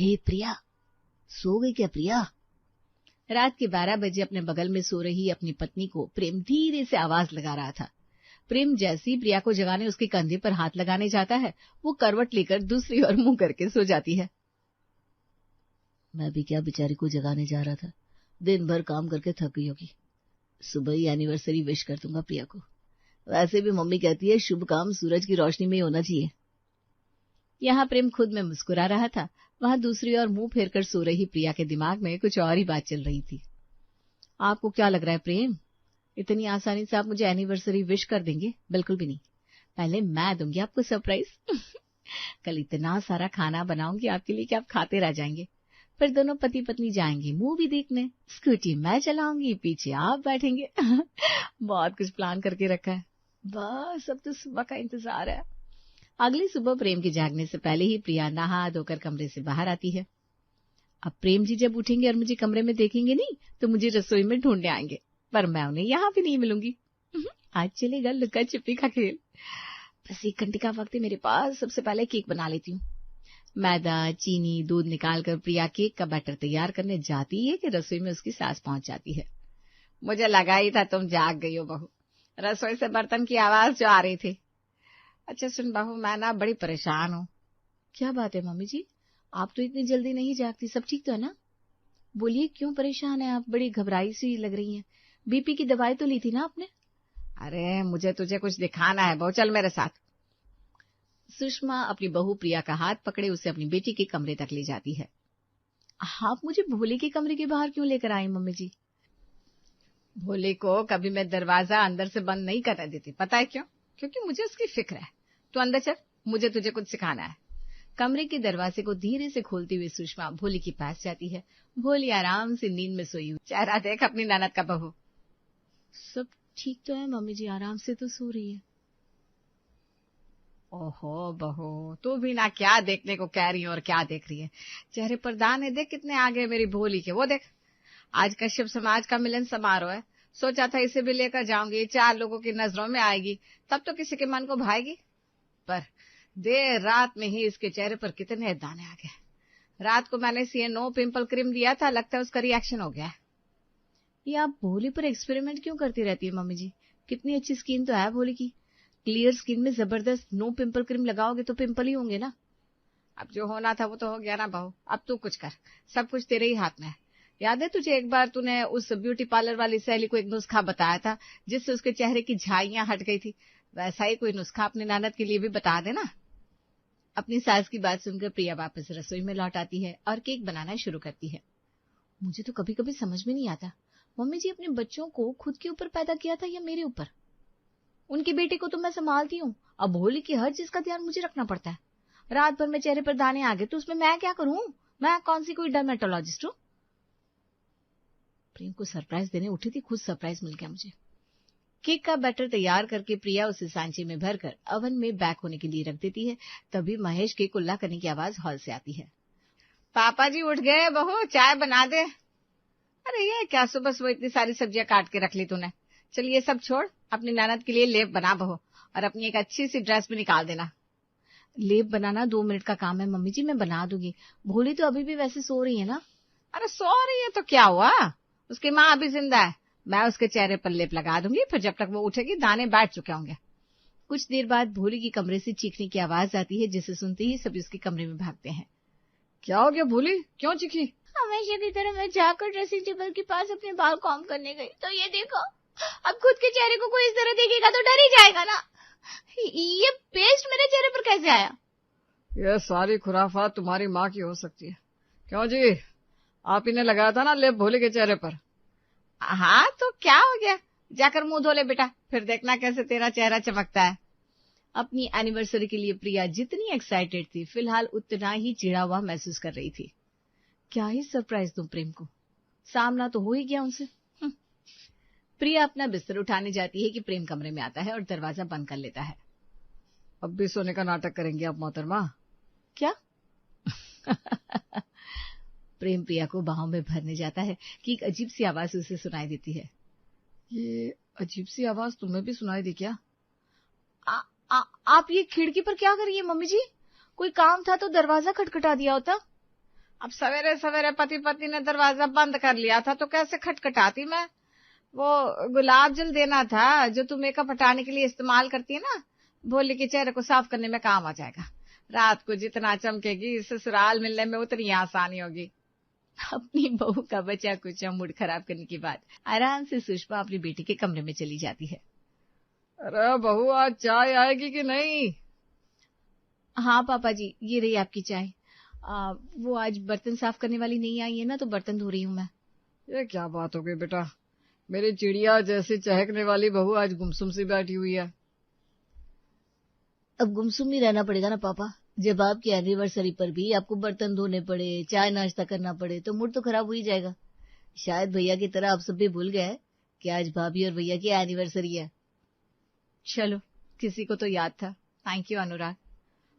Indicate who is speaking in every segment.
Speaker 1: हे प्रिया, सो गई क्या प्रिया? रात के 12 बजे अपने बगल में सो रही अपनी पत्नी को प्रेम धीरे से आवाज लगा रहा था। प्रेम जैसे ही प्रिया को जगाने उसके कंधे पर हाथ लगाने जाता है, वो करवट लेकर दूसरी ओर मुंह करके सो जाती है। मैं भी क्या बेचारी को जगाने जा रहा था, दिन भर काम करके थक गई होगी। सुबह ही एनिवर्सरी विश कर दूंगा प्रिया को। वैसे भी मम्मी कहती है शुभ काम सूरज की रोशनी में ही होना चाहिए। यहाँ प्रेम खुद में मुस्कुरा रहा था, वहां दूसरी ओर मुंह फेरकर सो रही प्रिया के दिमाग में कुछ और ही बात चल रही थी। आपको क्या लग रहा है प्रेम, इतनी आसानी से आप मुझे एनिवर्सरी विश कर देंगे? बिल्कुल भी नहीं, पहले मैं दूंगी आपको सरप्राइज। कल इतना सारा खाना बनाऊंगी आपके लिए कि आप खाते रह जाएंगे। फिर दोनों पति पत्नी जाएंगे मूवी देखने, स्कूटी मैं चलाऊंगी, पीछे आप बैठेंगे। बहुत कुछ प्लान करके रखा है, बस अब तो सुबह का इंतजार है। अगली सुबह प्रेम के जागने से पहले ही प्रिया नहा धोकर कमरे से बाहर आती है। अब प्रेम जी जब उठेंगे और मुझे कमरे में देखेंगे नहीं तो मुझे रसोई में ढूंढने आएंगे, पर मैं उन्हें यहाँ भी नहीं मिलूंगी। आज चलेगा लुका छिपी का खेल। बस 1 घंटे का वक्त है मेरे पास, सबसे पहले केक बना लेती हूँ। मैदा, चीनी, दूध निकालकर प्रिया केक का बैटर तैयार करने जाती है कि रसोई में उसकी सास पहुंच जाती है। मुझे लगा ही था तुम जाग गई हो बहू, रसोई से बर्तन की आवाज जो आ रही थी। अच्छा सुन बहू, मैं ना बड़ी परेशान हूँ। क्या बात है मम्मी जी, आप तो इतनी जल्दी नहीं जागती, सब ठीक तो है ना? बोलिए क्यों परेशान है आप, बड़ी घबराई सी लग रही हैं। बीपी की दवाई तो ली थी ना आपने? अरे मुझे तुझे कुछ दिखाना है बहू, चल मेरे साथ। सुषमा अपनी बहू प्रिया का हाथ पकड़े उसे अपनी बेटी के कमरे तक ले जाती है। आप मुझे भोले के कमरे के बाहर क्यों लेकर आई मम्मी जी? भोले को कभी मैं दरवाजा अंदर से बंद नहीं करने देती, पता है क्यों? क्योंकि मुझे उसकी फिक्र है। तू अंदर चल, मुझे तुझे कुछ सिखाना है। कमरे के दरवाजे को धीरे से खोलती हुई सुषमा भोली के पास जाती है। भोली आराम से नींद में सोई हुई, चेहरा देख अपनी ननद का बहू। सब ठीक तो है मम्मी जी, आराम से तो सो रही है। ओहो बहू, तू भी ना क्या देखने को कह रही है और क्या देख रही है। चेहरे पर दाने देख कितने आगे मेरी भोली के, वो देख। आज कश्यप समाज का मिलन समारोह है, सोचा था इसे भी लेकर जाऊंगी, 4 लोगों की नजरों में आएगी, तब तो किसी के मन को भाएगी। पर देर रात में ही इसके चेहरे पर कितने दाने आ गए। रात को मैंने इसे नो पिंपल क्रीम दिया था, लगता है उसका रिएक्शन हो गया है। ये आप भोली पर एक्सपेरिमेंट क्यों करती रहती है मम्मी जी? कितनी अच्छी स्किन तो है भोली की, क्लियर स्किन में जबरदस्त नो पिंपल क्रीम लगाओगे तो पिंपल ही होंगे ना। अब जो होना था वो तो हो गया ना बहू, अब तू कुछ कर, सब कुछ तेरे ही हाथ में है। याद है तुझे एक बार तूने उस ब्यूटी पार्लर वाली सहेली को एक नुस्खा बताया था जिससे उसके चेहरे की झाइयां हट गई थी? वैसा ही कोई नुस्खा अपनी ननद के लिए भी बता देना। अपनी सास की बात सुनकर प्रिया वापस रसोई में लौट आती है और केक बनाना शुरू करती है। मुझे तो कभी कभी समझ में नहीं आता, मम्मी जी अपने बच्चों को खुद के ऊपर पैदा किया था या मेरे ऊपर? उनकी बेटी को तो मैं संभालती हूँ, अब भोली की हर चीज का ध्यान मुझे रखना पड़ता है। रात भर में चेहरे पर दाने आ गए तो उसमें मैं क्या करूं? मैं कौन सी कोई डर्मेटोलॉजिस्ट हूँ? प्रेम को सरप्राइज देने उठी थी, खुद सरप्राइज मिल गया मुझे। केक का बैटर तैयार करके प्रिया उसे सांचे में भरकर ओवन में बेक होने के लिए रख देती है। तभी महेश के कुल्ला करने की आवाज हॉल से आती है। पापा जी उठ गए, बहू चाय बना दे। अरे ये क्या सुबह सुबह इतनी सारी सब्जियां काट के रख ली तूने। चल ये सब छोड़, अपनी ननद के लिए लेप बना बहू, और अपनी एक अच्छी सी ड्रेस भी निकाल देना। लेप बनाना 2 मिनट का काम है मम्मी जी, मैं बना दूंगी। भोली तो अभी भी वैसे सो रही है ना। अरे सो रही है तो क्या हुआ, उसकी माँ अभी जिंदा है, मैं उसके चेहरे पर लेप लगा दूंगी, फिर जब तक वो उठेगी दाने बैठ चुके होंगे। कुछ देर बाद भोली की कमरे से चीखने की आवाज आती है, जिसे सुनते ही सभी उसके कमरे में भागते हैं। क्या हो गया भोली, क्यों चीखी? हमेशा की तरह मैं जाकर ड्रेसिंग टेबल के पास अपने बाल कॉम्ब करने गई तो ये देखो, अब खुद के चेहरे को कोई इस तरह देखेगा तो डर ही जाएगा ना। ये पेस्ट मेरे चेहरे पर कैसे आया? ये सारी खुराफात तुम्हारी माँ की हो सकती है। क्यों जी, आप ही ने लगाया था ना लेप भोली के चेहरे पर? हाँ तो क्या हो गया, जाकर मुंह धो ले बेटा, फिर देखना कैसे तेरा चेहरा चमकता है। अपनी एनिवर्सरी के लिए प्रिया जितनी एक्साइटेड थी, फिलहाल उतना ही चिढ़ा हुआ महसूस कर रही थी। क्या ही सरप्राइज दूं प्रेम को, सामना तो हो ही गया उनसे। प्रिया अपना बिस्तर उठाने जाती है कि प्रेम कमरे में आता है और दरवाजा बंद कर लेता है। अब भी सोने का नाटक करेंगे आप मोहतरमा? क्या? प्रेम प्रिया को बाहों में भरने जाता है कि एक अजीब सी आवाज उसे सुनाई देती है। ये अजीब सी आवाज तुम्हें भी सुनाई दी क्या? आप ये खिड़की पर क्या कर रही है मम्मी जी? कोई काम था तो दरवाजा खटखटा दिया होता। अब सवेरे सवेरे पति पत्नी ने दरवाजा बंद कर लिया था तो कैसे खटखटाती मैं। वो गुलाब जल देना था जो तू मेकअप हटाने के लिए इस्तेमाल करती है ना, भोली के चेहरे को साफ करने में काम आ जाएगा। रात को जितना चमकेगी ससुराल मिलने में उतनी आसानी होगी। अपनी बहू का बचा कुचा मूड खराब करने के बाद आराम से सुषमा अपनी बेटी के कमरे में चली जाती है। अरे बहू आज चाय आएगी कि नहीं? हाँ पापा जी, ये रही आपकी चाय। वो आज बर्तन साफ करने वाली नहीं आई है ना, तो बर्तन धो रही हूँ मैं। ये क्या बात हो गई बेटा, मेरी चिड़िया जैसी चहकने वाली बहू आज गुमसुम सी बैठी हुई है। अब गुमसुम नहीं रहना पड़ेगा ना पापा, जब आपकी एनिवर्सरी पर भी आपको बर्तन धोने पड़े, चाय नाश्ता करना पड़े तो मूड तो खराब हो ही जाएगा। शायद भैया की तरह आप सब भी भूल गए कि आज भाभी और भैया की एनिवर्सरी है। चलो, किसी को तो याद था। थैंक यू अनुराग।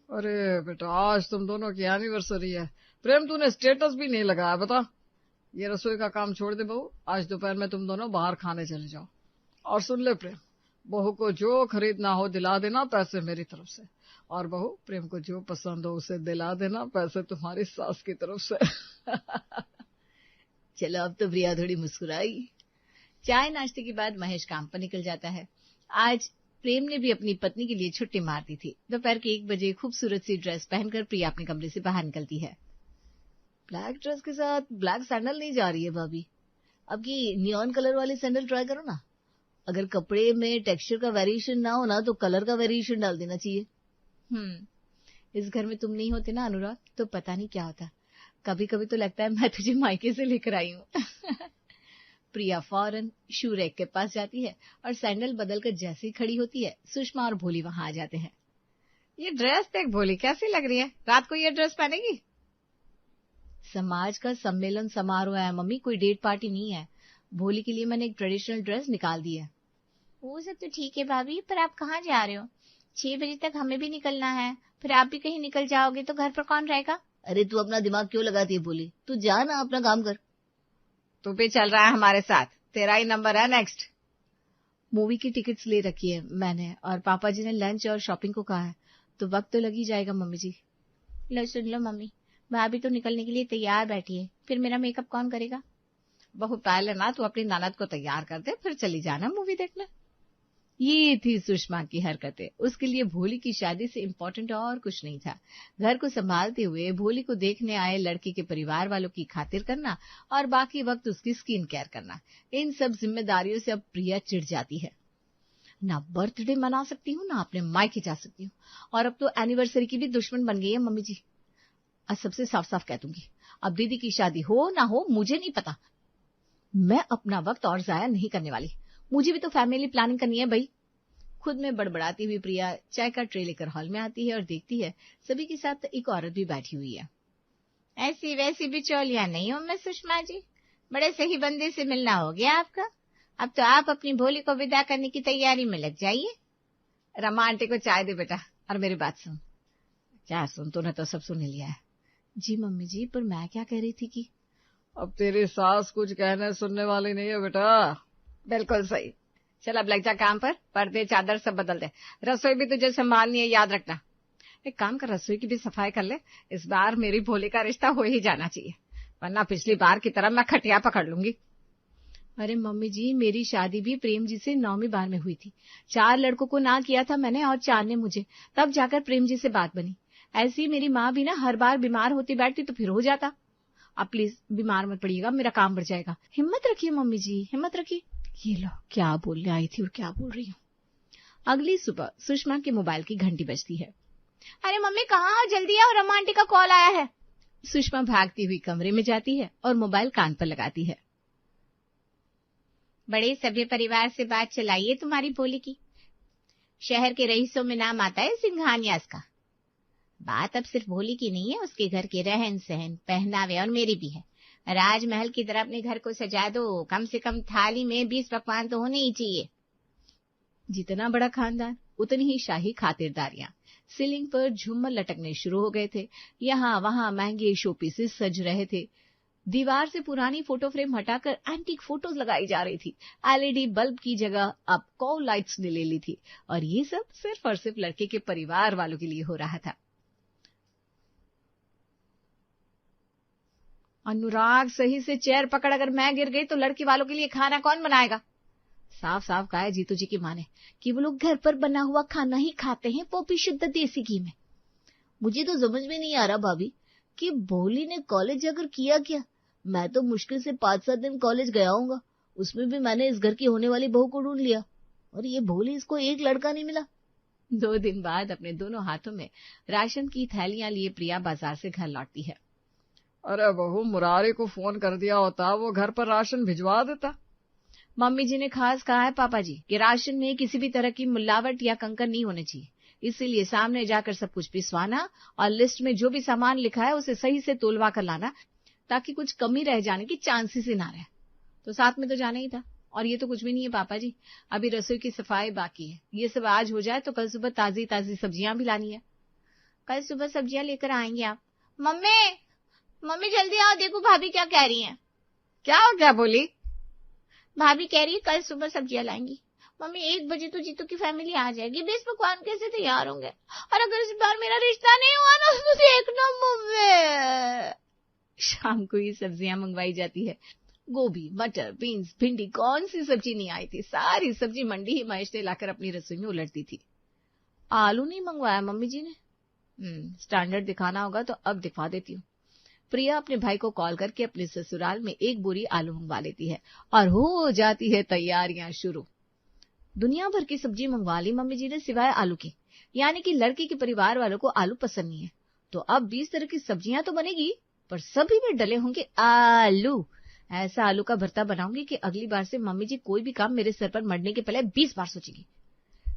Speaker 1: अरे बेटा, आज तुम दोनों की एनिवर्सरी है। प्रेम, तूने स्टेटस भी नहीं लगाया, बता। ये रसोई का काम छोड़ दे बहू, आज दोपहर में तुम दोनों बाहर खाने चले जाओ। और सुन ले प्रेम, बहू को जो खरीदना हो दिला देना, पैसे मेरी तरफ से। और बहू, प्रेम को जो पसंद हो उसे दिला देना, पैसे तुम्हारी सास की तरफ से। चलो, अब तो प्रिया थोड़ी मुस्कुराई। चाय नाश्ते के बाद महेश काम पर निकल जाता है। आज प्रेम ने भी अपनी पत्नी के लिए छुट्टी मार दी थी। दोपहर के 1 बजे खूबसूरत सी ड्रेस पहनकर प्रिया अपने कमरे से बाहर निकलती है। ब्लैक ड्रेस के साथ ब्लैक सैंडल नहीं जा रही है भाभी, अब की नियॉन कलर वाली सैंडल ट्राई करो ना। अगर कपड़े में टेक्सचर का वेरिएशन ना हो ना तो कलर का वेरिएशन डाल देना चाहिए। इस घर में तुम नहीं होते ना अनुराग, तो पता नहीं क्या होता। कभी कभी तो लगता है मैं तुझे मायके से लेकर आई हूँ। प्रिया फौरन शू रैक के पास जाती है और सैंडल बदलकर जैसे ही खड़ी होती है, सुषमा और भोली वहां आ जाते हैं। ये ड्रेस देख भोली, कैसी लग रही है, रात को ये ड्रेस पहनेगी? समाज का सम्मेलन समारोह है मम्मी, कोई डेट पार्टी नहीं है। भोली के लिए मैंने एक ट्रेडिशनल ड्रेस निकाल दी है। वो सब तो ठीक है भाभी, पर आप कहाँ जा रहे हो? 6 बजे तक हमें भी निकलना है, फिर आप भी कहीं निकल जाओगे तो घर पर कौन रहेगा? अरे तू अपना दिमाग क्यों लगाती है भोली, तू जा ना, अपना काम कर। तू भी चल रहा है हमारे साथ, तेरा ही नंबर है नेक्स्ट। मूवी की टिकट्स ले रखी है मैंने, और पापा जी ने लंच और शॉपिंग को कहा है, तो वक्त तो लग ही जाएगा मम्मी जी। लो सुन लो मम्मी, भाभी तो निकलने के लिए तैयार बैठी है, फिर मेरा मेकअप कौन करेगा? बहुत पहले ना तू अपनी ननद को तैयार कर दे, फिर चली जाना मूवी देखने। ये थी सुषमा की हरकतें। उसके लिए भोली की शादी से इम्पोर्टेंट और कुछ नहीं था। घर को संभालते हुए भोली को देखने आए लड़के के परिवार वालों की खातिर करना और बाकी वक्त उसकी स्किन केयर करना, इन सब जिम्मेदारियों से अब प्रिया चिढ़ जाती है। ना बर्थडे मना सकती हूँ, ना अपने मायके जा सकती हूँ, और अब तो एनिवर्सरी की भी दुश्मन बन गई है मम्मी जी। आज सबसे साफ साफ कह दूंगी, अब दीदी की शादी हो ना हो मुझे नहीं पता, मैं अपना वक्त और जाया नहीं करने वाली। मुझे भी तो फैमिली प्लानिंग करनी है भाई। खुद में बड़बड़ाती हुई प्रिया चाय का ट्रे लेकर हॉल में आती है और देखती है सभी के साथ एक औरत भी बैठी हुई है। ऐसी वैसी बिचौलिया नहीं हूं मैं सुषमा जी, बड़े सही बंदे से मिलना हो गया आपका। अब तो आप अपनी भोली को विदा करने की तैयारी में लग जाइए। रमा आंटी को चाय दे बेटा, और मेरी बात सुन। क्या सुन, तूने तो सब सुन लिया है। जी मम्मी जी, पर मैं क्या कह रही थी कि अब तेरी सास कुछ कहने सुनने वाली नहीं है बेटा। बिल्कुल सही। चल अब लग जा काम पर, पर्दे चादर सब बदल दे, रसोई भी तुझे संभालनी है, याद रखना। एक काम कर, रसोई की भी सफाई कर ले, इस बार मेरी भोली का रिश्ता हो ही जाना चाहिए, वरना पिछली बार की तरह मैं खटिया पकड़ लूंगी। अरे मम्मी जी, मेरी शादी भी प्रेम जी से 9वीं बार में हुई थी। 4 लड़कों को ना किया था मैंने और 4 ने मुझे, तब जाकर प्रेम जी से बात बनी। ऐसी मेरी माँ भी ना हर बार बीमार होती बैठती तो फिर हो जाता। अब प्लीज बीमार मत पड़िएगा, मेरा काम बढ़ जाएगा। हिम्मत रखिए मम्मी जी, हिम्मत रखिए। ये लो, क्या बोलने आई थी और क्या बोल रही हूँ। अगली सुबह सुषमा के मोबाइल की घंटी बजती है। अरे मम्मी कहाँ, जल्दी आओ, रमा आंटी का कॉल आया है। सुषमा भागती हुई कमरे में जाती है और मोबाइल कान पर लगाती है। बड़े सभ्य परिवार से बात चलाइए तुम्हारी भोली की, शहर के रईसों में नाम आता है सिंघानियास का। बात अब सिर्फ भोली की नहीं है, उसके घर के रहन सहन पहनावे और मेरी भी है। राजमहल की तरह अपने घर को सजा दो, कम से कम थाली में 20 पकवान तो होने ही चाहिए। जितना बड़ा खानदान उतनी ही शाही खातिरदारियां। सीलिंग पर झूमर लटकने शुरू हो गए थे, यहाँ वहां महंगे शोपीसेस सज रहे थे। दीवार से पुरानी फोटो फ्रेम हटाकर एंटीक फोटोज लगाई जा रही थी। एलईडी बल्ब की जगह अब कॉल लाइट्स ने ले ली थी, और ये सब सिर्फ और सिर्फ लड़के के परिवार वालों के लिए हो रहा था। अनुराग, सही से चेयर पकड़, अगर मैं गिर गई तो लड़की वालों के लिए खाना कौन बनाएगा? साफ साफ कहा है जीतू जी की माँ ने कि वो लोग घर पर बना हुआ खाना ही खाते हैं, वो भी शुद्ध देसी घी में। मुझे तो समझ में नहीं आ रहा भाभी कि भोली ने कॉलेज जाकर किया क्या। मैं तो मुश्किल से 5-7 दिन कॉलेज गया हूँगा, उसमें भी मैंने इस घर की होने वाली बहू को ढूंढ लिया, और ये भोली, इसको एक लड़का नहीं मिला। 2 दिन बाद अपने दोनों हाथों में राशन की थैलियां लिए प्रिया बाजार से घर लौटती है।
Speaker 2: अरे बहू, मुरारी को फोन कर दिया होता, वो घर पर राशन भिजवा देता।
Speaker 1: मम्मी जी ने खास कहा है पापा जी कि राशन में किसी भी तरह की मिलावट या कंकर नहीं होने चाहिए, इसीलिए सामने जाकर सब कुछ पिसवाना और लिस्ट में जो भी सामान लिखा है उसे सही से तोलवा कर लाना, ताकि कुछ कमी रह जाने की चांसेस ही ना रहे। तो साथ में तो जाना ही था, और ये तो कुछ भी नहीं है पापा जी, अभी रसोई की सफाई बाकी है, ये सब आज हो जाए तो कल सुबह ताजी ताजी सब्जियां भी लानी है। कल सुबह सब्जियां लेकर आएंगे आप? मम्मी जल्दी आओ, देखो भाभी क्या कह रही हैं।
Speaker 2: क्या बोली?
Speaker 1: भाभी कह रही है कल सुबह सब्जियां लाएंगी। मम्मी 1 बजे तो जीतू की फैमिली आ जाएगी, 20 पकवान कैसे तैयार होंगे? और अगर इस बार मेरा रिश्ता नहीं हुआ ना तो देखना मम्मी। शाम को ही सब्जियां मंगवाई जाती है। गोभी, मटर, बीन्स, भिंडी, कौन सी सब्जी नहीं आई थी, सारी सब्जी मंडी ही महेश लाकर अपनी रसोई में उलटती थी। आलू नहीं मंगवाया मम्मी जी ने? स्टैंडर्ड दिखाना होगा तो अब दिखा देती हूँ। प्रिया अपने भाई को कॉल करके अपने ससुराल में 1 बोरी आलू मंगवा लेती है और हो जाती है तैयारियां शुरू। दुनिया भर की सब्जी मंगवा ली मम्मी जी ने सिवाय आलू की, यानी कि लड़की के परिवार वालों को आलू पसंद नहीं है। तो अब 20 तरह की सब्जियां तो बनेगी, पर सभी में डले होंगे आलू। ऐसा आलू का भरता बनाऊंगी कि अगली बार से मम्मी जी कोई भी काम मेरे सर पर मरने के पहले 20 बार सोचेगी।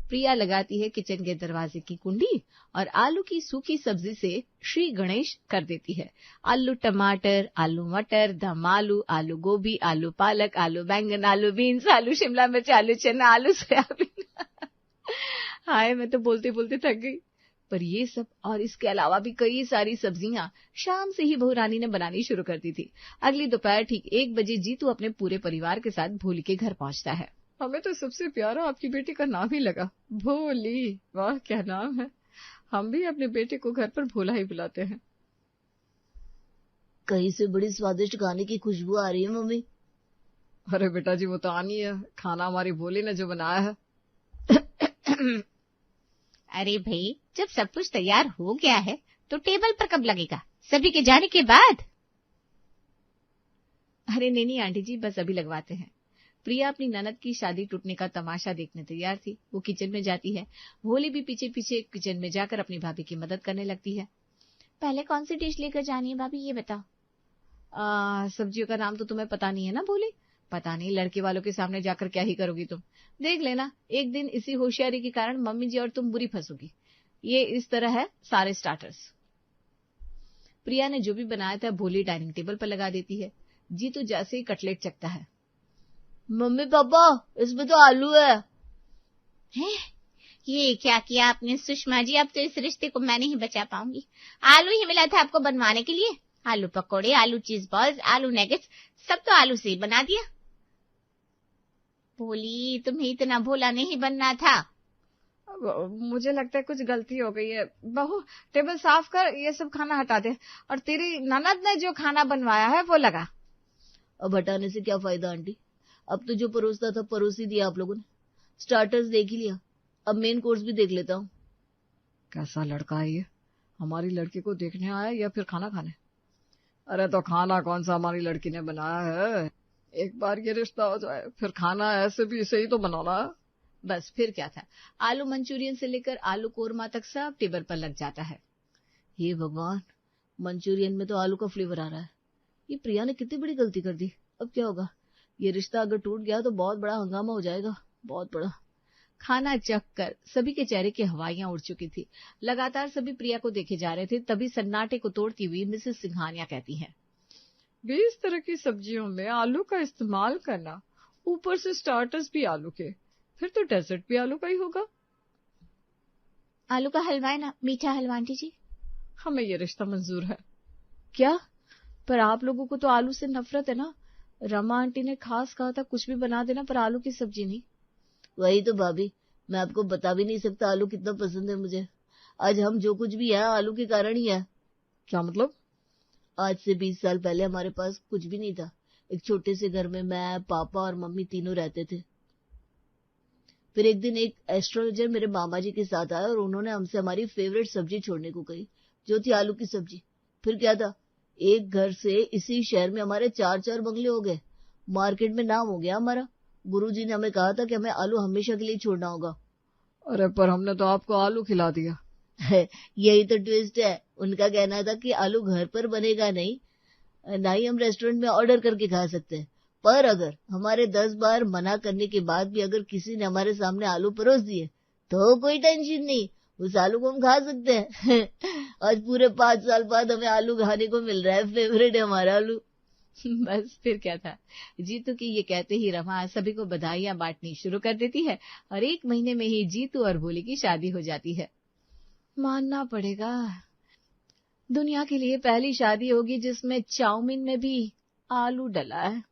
Speaker 1: प्रिया लगाती है किचन के दरवाजे की कुंडी और आलू की सूखी सब्जी से श्री गणेश कर देती है। आलू टमाटर, आलू मटर, दम आलू, आलू गोभी, आलू पालक, आलू बैंगन, आलू बीन्स, आलू शिमला मिर्च, आलू चना, आलू सोयाबीन। हाय, मैं तो बोलते बोलते थक गई। पर ये सब और इसके अलावा भी कई सारी सब्जियां शाम से ही बहू रानी ने बनानी शुरू कर दी थी। अगली दोपहर ठीक 1 बजे जीतू अपने पूरे परिवार के साथ भोली के घर पहुंचता है।
Speaker 2: हमें तो सबसे प्यारा आपकी बेटी का नाम ही लगा, भोली। वाह, क्या नाम है। हम भी अपने बेटे को घर पर भोला ही बुलाते हैं।
Speaker 3: कहीं से बड़ी स्वादिष्ट खाने की खुशबू आ रही है मम्मी।
Speaker 2: अरे बेटा जी, वो तो आनी है, खाना हमारी भोली ने जो बनाया है।
Speaker 1: अरे भाई, जब सब कुछ तैयार हो गया है तो टेबल पर कब लगेगा? सभी के जाने के बाद? अरे नहीं आंटी जी, बस अभी लगवाते हैं। प्रिया अपनी ननद की शादी टूटने का तमाशा देखने तैयार थी। वो किचन में जाती है। भोली भी पीछे पीछे किचन में जाकर अपनी भाभी की मदद करने लगती है। पहले कौन सी डिश लेकर जानी है भाभी, ये बताओ।
Speaker 2: सब्जियों का नाम तो तुम्हें पता नहीं है ना भोली? पता नहीं, लड़के वालों के सामने जाकर क्या ही करोगी तुम। देख लेना, एक दिन इसी होशियारी के कारण मम्मी जी और तुम बुरी फंसोगी। ये इस तरह है सारे स्टार्टर्स। प्रिया ने जो भी बनाया था भोली डाइनिंग टेबल पर लगा देती है। जीतू जैसे ही कटलेट चखता है,
Speaker 3: मम्मी पापा इसमें तो आलू है।
Speaker 1: ये क्या किया आपने सुषमा जी, अब तो इस रिश्ते को मैं नहीं बचा पाऊंगी। आलू ही मिला था आपको बनवाने के लिए। आलू पकौड़े, आलू चीज बॉल्स, आलू नेगेट्स, सब तो आलू से ही बना दिया। भोली, तुम्हें इतना भोला नहीं बनना था।
Speaker 2: मुझे लगता है कुछ गलती हो गई है। बहू, टेबल साफ कर, ये सब खाना हटा दे, और तेरी ननद ने जो खाना बनवाया है वो लगा।
Speaker 3: अब हटाने से क्या फायदा आंटी, अब तो जो परोसता था परोस ही दिया आप लोगों ने। स्टार्टर्स देख ही लिया, अब मेन कोर्स भी देख लेता हूँ।
Speaker 2: कैसा लड़का है ये, हमारी लड़की को देखने आया या फिर खाना खाने? अरे तो खाना कौन सा हमारी लड़की ने बनाया है, एक बार ये रिश्ता हो जाए फिर खाना ऐसे भी इसे ही तो बनाना है।
Speaker 1: बस फिर क्या था, आलू मंचूरियन से लेकर आलू कोरमा तक सब टेबल पर लग जाता है।
Speaker 3: हे भगवान, मंचूरियन में तो आलू का फ्लेवर आ रहा है। ये प्रिया ने कितनी बड़ी गलती कर दी। अब क्या होगा, ये रिश्ता अगर टूट गया तो बहुत बड़ा हंगामा हो जाएगा, बहुत बड़ा।
Speaker 1: खाना चख कर सभी के चेहरे की हवाइयां उड़ चुकी थी। लगातार सभी प्रिया को देखे जा रहे थे। तभी सन्नाटे को तोड़ती हुई मिसेस सिंघानिया कहती हैं,
Speaker 2: 20 तरह की सब्जियों में आलू का इस्तेमाल करना, ऊपर से स्टार्टर्स भी आलू के, फिर तो डेजर्ट भी आलू का ही होगा।
Speaker 1: आलू का हलवा है ना, मीठा हलवा आंटी जी।
Speaker 2: हमें ये रिश्ता मंजूर है।
Speaker 1: क्या? पर आप लोगों को तो आलू से नफरत है ना। रमा आंटी ने खास कहा था कुछ भी बना देना पर आलू की सब्जी नहीं।
Speaker 3: वही तो भाभी, मैं आपको बता भी नहीं सकता आलू कितना पसंद है मुझे। आज हम जो कुछ भी है आलू के कारण ही है।
Speaker 2: क्या मतलब?
Speaker 3: आज से 20 साल पहले हमारे पास कुछ भी नहीं था। एक छोटे से घर में मैं, पापा और मम्मी तीनों रहते थे। फिर एक दिन एक एस्ट्रोलॉजर मेरे मामा जी के साथ आया और उन्होंने हमसे हमारी फेवरेट सब्जी छोड़ने को कही, जो थी आलू की सब्जी। फिर क्या था, एक घर से इसी शहर में हमारे 4-4 बंगले हो गए, मार्केट में नाम हो गया हमारा। गुरुजी ने हमें कहा था कि हमें आलू हमेशा के लिए छोड़ना होगा।
Speaker 2: अरे पर हमने तो आपको आलू खिला दिया।
Speaker 3: यही तो ट्विस्ट है। उनका कहना था कि आलू घर पर बनेगा नहीं, ना ही हम रेस्टोरेंट में ऑर्डर करके खा सकते हैं, पर अगर हमारे 10 बार मना करने के बाद भी अगर किसी ने हमारे सामने आलू परोस दिए तो कोई टेंशन नहीं, उस आलू को हम खा सकते हैं। आज पूरे 5 साल बाद हमें आलू खाने को मिल रहा है, फेवरेट है हमारा आलू।
Speaker 1: बस फिर क्या था, जीतू की ये कहते ही रमा सभी को बधाइयां बांटनी शुरू कर देती है और 1 महीने में ही जीतू और भोली की शादी हो जाती है।
Speaker 2: मानना पड़ेगा, दुनिया के लिए पहली शादी होगी जिसमें चाउमीन में भी आलू डला है।